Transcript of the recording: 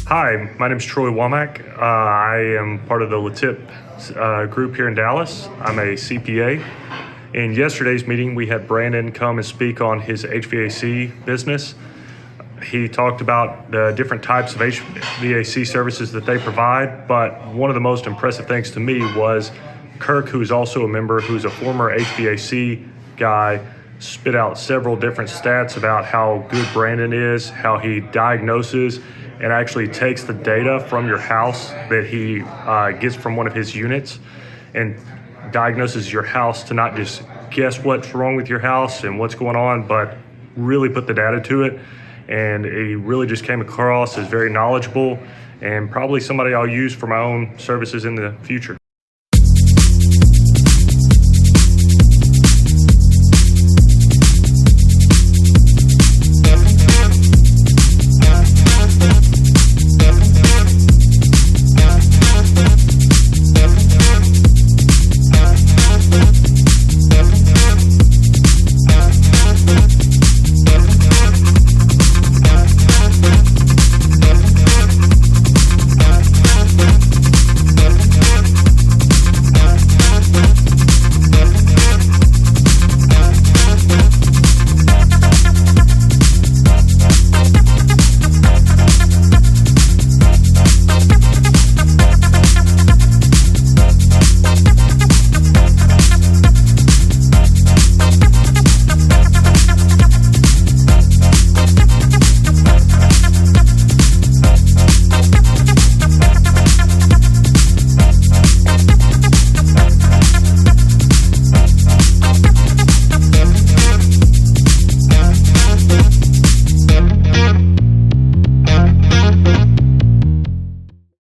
Hi, my name is Troy Womack. I am part of the LeTip group here in Dallas. I'm a CPA. In yesterday's meeting, we had Brandon come and speak on his HVAC business. He talked about the different types of HVAC services that they provide, but one of the most impressive things to me was Kirk, who's also a member, who's a former HVAC guy, spit out several different stats about how good Brandon is, how he diagnoses and actually takes the data from your house that he gets from one of his units and diagnoses your house to not just guess what's wrong with your house and what's going on, but really put the data to it. And he really just came across as very knowledgeable and probably somebody I'll use for my own services in the future.